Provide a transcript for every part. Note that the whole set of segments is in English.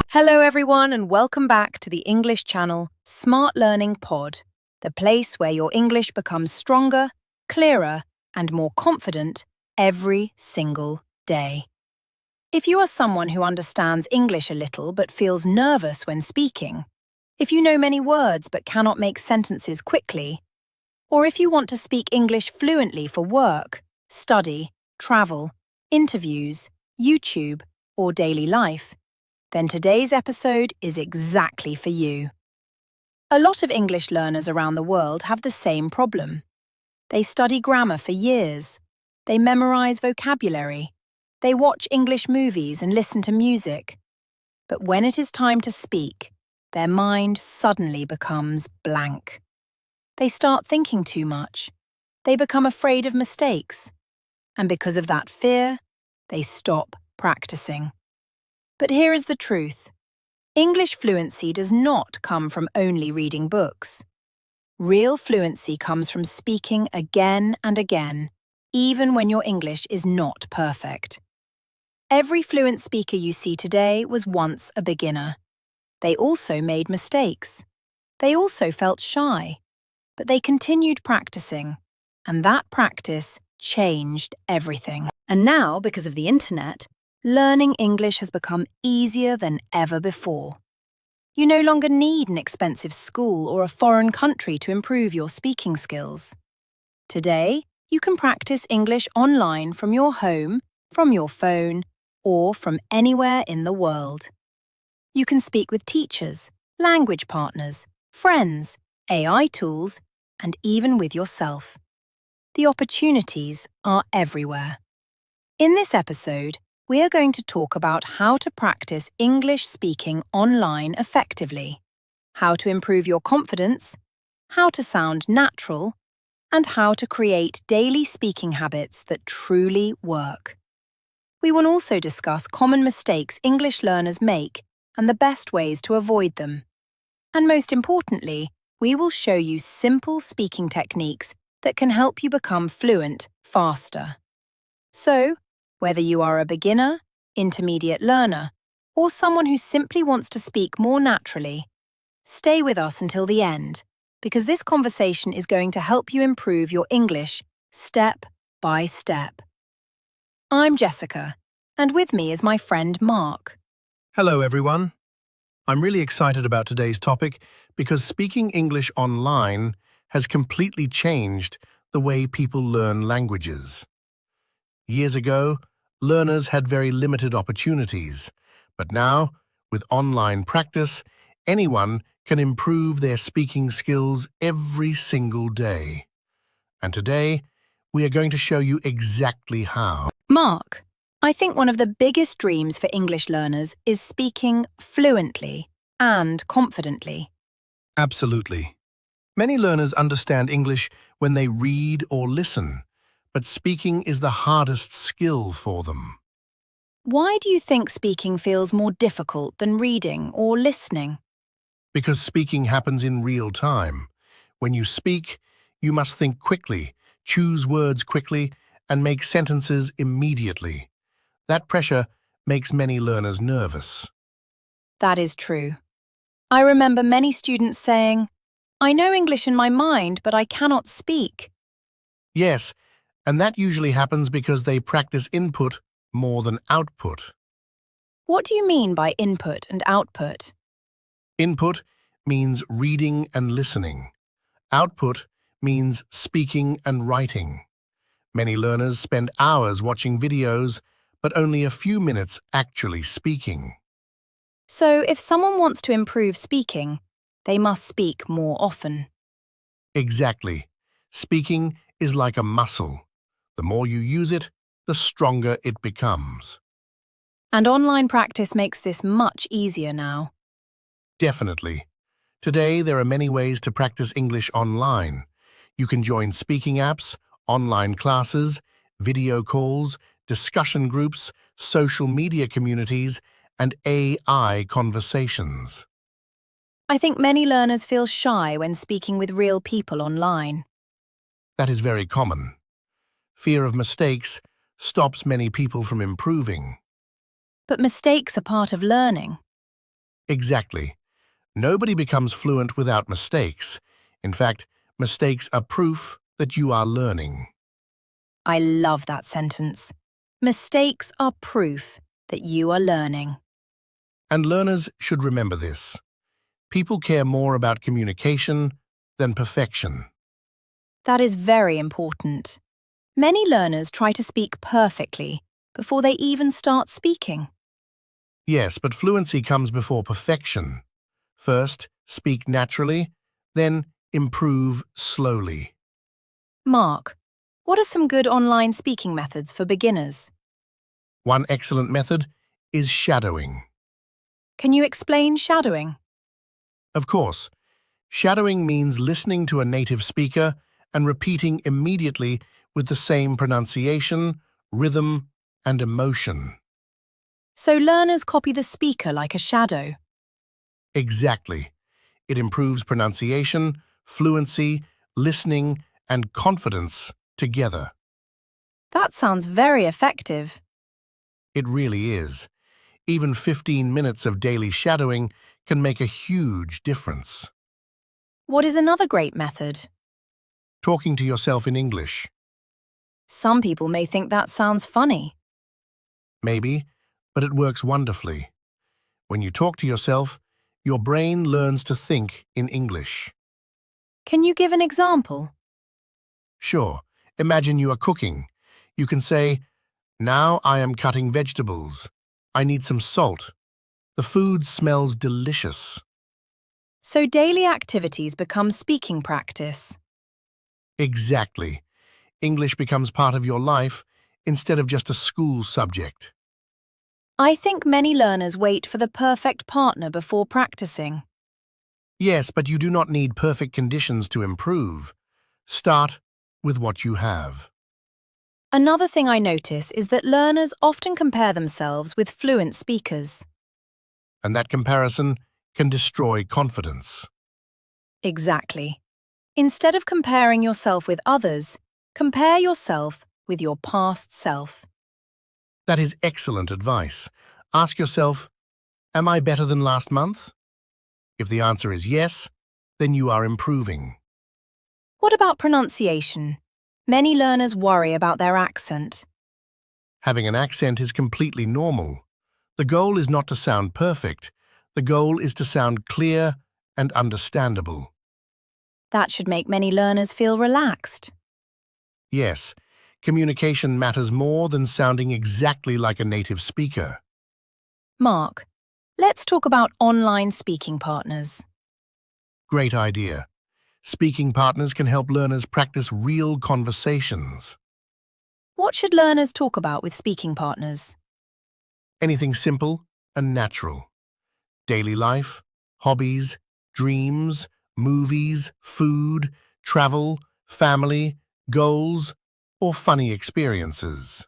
Hello everyone and welcome back to the English channel Smart Learning Pod, the place where your English becomes stronger, clearer and more confident every single day. If you are someone who understands English a little but feels nervous when speaking, if you know many words but cannot make sentences quickly, or if you want to speak English fluently for work, study, travel, interviews, YouTube, or daily life, then today's episode is exactly for you. A lot of English learners around the world have the same problem. They study grammar for years. They memorize vocabulary. They watch English movies and listen to music. But when it is time to speak, their mind suddenly becomes blank. They start thinking too much. They become afraid of mistakes. And because of that fear, they stop practicing. But here is the truth. English fluency does not come from only reading books. Real fluency comes from speaking again and again, even when your English is not perfect. Every fluent speaker you see today was once a beginner. They also made mistakes. They also felt shy. But they continued practicing, and that practice changed everything. And now, because of the internet, learning English has become easier than ever before. You no longer need an expensive school or a foreign country to improve your speaking skills. Today, you can practice English online from your home, from your phone, or from anywhere in the world. You can speak with teachers, language partners, friends, AI tools, and even with yourself. The opportunities are everywhere. In this episode, we are going to talk about how to practice English speaking online effectively, how to improve your confidence, how to sound natural, and how to create daily speaking habits that truly work. We will also discuss common mistakes English learners make and the best ways to avoid them. And most importantly, we will show you simple speaking techniques that can help you become fluent faster. So, whether you are a beginner, intermediate learner, or someone who simply wants to speak more naturally, stay with us until the end, because this conversation is going to help you improve your English step by step. I'm Jessica, and with me is my friend Mark. Hello everyone. I'm really excited about today's topic because speaking English online has completely changed the way people learn languages. Years ago, learners had very limited opportunities, but now, with online practice, anyone can improve their speaking skills every single day. And today, we are going to show you exactly how. Mark, I think one of the biggest dreams for English learners is speaking fluently and confidently. Absolutely. Many learners understand English when they read or listen, but speaking is the hardest skill for them. Why do you think speaking feels more difficult than reading or listening? Because speaking happens in real time. When you speak, you must think quickly, choose words quickly, and make sentences immediately. That pressure makes many learners nervous. That is true. I remember many students saying, "I know English in my mind, but I cannot speak." Yes, and that usually happens because they practice input more than output. What do you mean by input and output? Input means reading and listening. Output means speaking and writing. Many learners spend hours watching videos, but only a few minutes actually speaking. So if someone wants to improve speaking, they must speak more often. Exactly. Speaking is like a muscle. The more you use it, the stronger it becomes. And online practice makes this much easier now. Definitely. Today, there are many ways to practice English online. You can join speaking apps, online classes, video calls, discussion groups, social media communities, and AI conversations. I think many learners feel shy when speaking with real people online. That is very common. Fear of mistakes, stops many people from improving. But mistakes are part of learning. Exactly. Nobody becomes fluent without mistakes. In fact, mistakes are proof that you are learning. I love that sentence. Mistakes are proof that you are learning. And learners should remember this. People care more about communication than perfection. That is very important. Many learners try to speak perfectly before they even start speaking. Yes, but fluency comes before perfection. First, speak naturally, then improve slowly. Mark, what are some good online speaking methods for beginners? One excellent method is shadowing. Can you explain shadowing? Of course, shadowing means listening to a native speaker and repeating immediately with the same pronunciation, rhythm, and emotion. So learners copy the speaker like a shadow. Exactly. It improves pronunciation, fluency, listening, and confidence together. That sounds very effective. It really is. Even 15 minutes of daily shadowing can make a huge difference. What is another great method? Talking to yourself in English. Some people may think that sounds funny. Maybe, but it works wonderfully. When you talk to yourself, your brain learns to think in English. Can you give an example? Sure, imagine you are cooking. You can say, "Now I am cutting vegetables. I need some salt. The food smells delicious." So daily activities become speaking practice. Exactly. English becomes part of your life instead of just a school subject. I think many learners wait for the perfect partner before practicing. Yes, but you do not need perfect conditions to improve. Start with what you have. Another thing I notice is that learners often compare themselves with fluent speakers. And that comparison can destroy confidence. Exactly. Instead of comparing yourself with others, compare yourself with your past self. That is excellent advice. Ask yourself, am I better than last month? If the answer is yes, then you are improving. What about pronunciation? Many learners worry about their accent. Having an accent is completely normal. The goal is not to sound perfect. The goal is to sound clear and understandable. That should make many learners feel relaxed. Yes, communication matters more than sounding exactly like a native speaker. Mark, let's talk about online speaking partners. Great idea. Speaking partners can help learners practice real conversations. What should learners talk about with speaking partners? Anything simple and natural. Daily life, hobbies, dreams, movies, food, travel, family, goals, or funny experiences.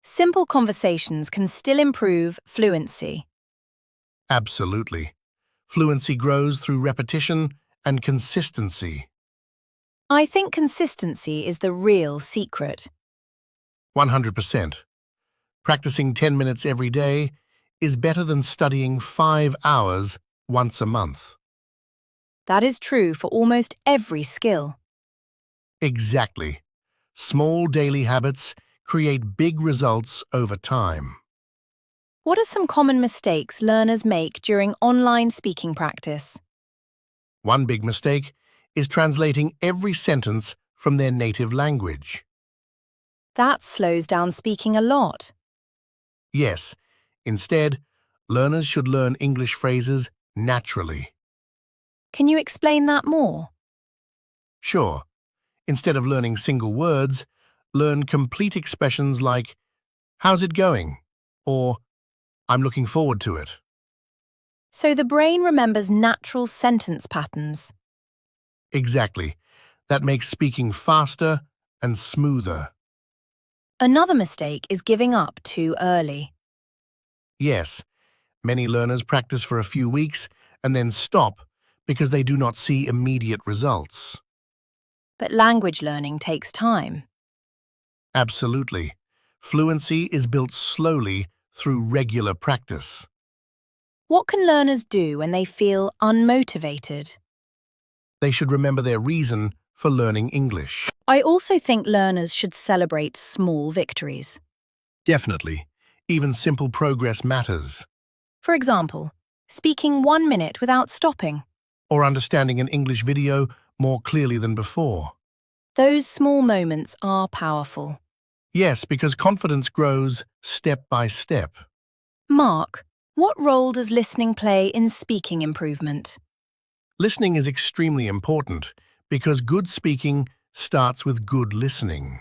Simple conversations can still improve fluency. Absolutely. Fluency grows through repetition and consistency. I think consistency is the real secret. 100%. Practicing 10 minutes every day is better than studying 5 hours once a month. That is true for almost every skill. Exactly. Small daily habits create big results over time. What are some common mistakes learners make during online speaking practice? One big mistake is translating every sentence from their native language. That slows down speaking a lot. Yes, instead, learners should learn English phrases naturally. Can you explain that more? Sure, instead of learning single words, learn complete expressions like, "How's it going?" or "I'm looking forward to it." So the brain remembers natural sentence patterns. Exactly. That makes speaking faster and smoother. Another mistake is giving up too early. Yes, many learners practice for a few weeks and then stop because they do not see immediate results. But language learning takes time. Absolutely. Fluency is built slowly through regular practice. What can learners do when they feel unmotivated? They should remember their reason for learning English. I also think learners should celebrate small victories. Definitely. Even simple progress matters. For example, speaking 1 minute without stopping. Or understanding an English video more clearly than before. Those small moments are powerful. Yes, because confidence grows step by step. Mark, what role does listening play in speaking improvement? Listening is extremely important because good speaking starts with good listening.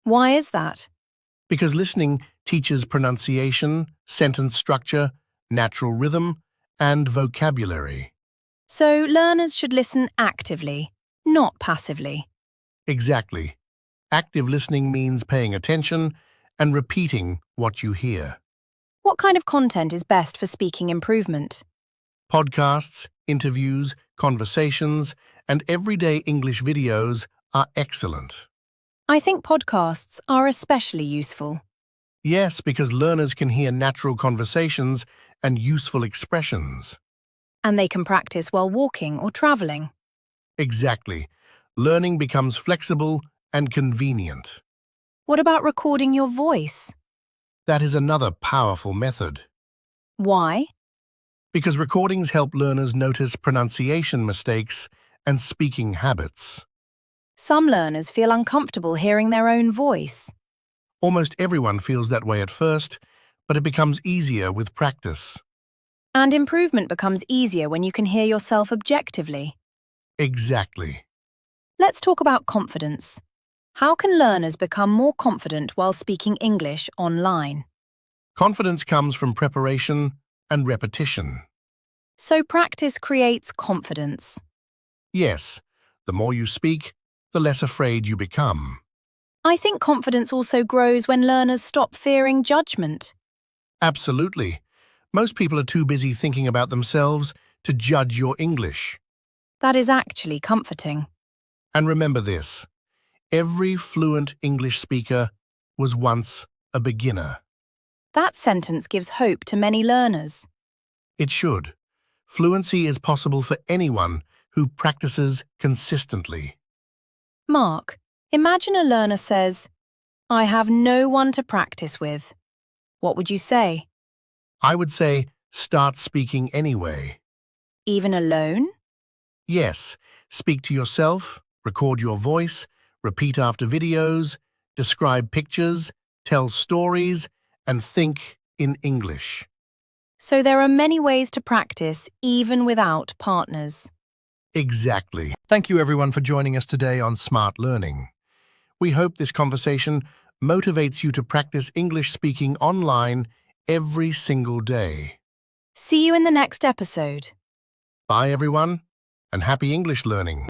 Why is that? Because listening teaches pronunciation, sentence structure, natural rhythm, and vocabulary. So learners should listen actively, not passively. Exactly. Active listening means paying attention and repeating what you hear. What kind of content is best for speaking improvement? Podcasts, interviews, conversations, and everyday English videos are excellent. I think podcasts are especially useful. Yes, because learners can hear natural conversations and useful expressions. And they can practice while walking or traveling. Exactly. Learning becomes flexible and convenient. What about recording your voice? That is another powerful method. Why? Because recordings help learners notice pronunciation mistakes and speaking habits. Some learners feel uncomfortable hearing their own voice. Almost everyone feels that way at first, but it becomes easier with practice. And improvement becomes easier when you can hear yourself objectively. Exactly. Let's talk about confidence. How can learners become more confident while speaking English online? Confidence comes from preparation and repetition. So practice creates confidence. Yes, the more you speak, the less afraid you become. I think confidence also grows when learners stop fearing judgment. Absolutely. Most people are too busy thinking about themselves to judge your English. That is actually comforting. And remember this, every fluent English speaker was once a beginner. That sentence gives hope to many learners. It should. Fluency is possible for anyone who practices consistently. Mark, imagine a learner says, "I have no one to practice with." What would you say? I would say start speaking anyway. Even alone? Yes, speak to yourself, record your voice, repeat after videos, describe pictures, tell stories, and think in English. So there are many ways to practice even without partners. Exactly. Thank you everyone for joining us today on Smart Learning. We hope this conversation motivates you to practice English speaking online every single day. See you in the next episode. Bye everyone, and happy English learning.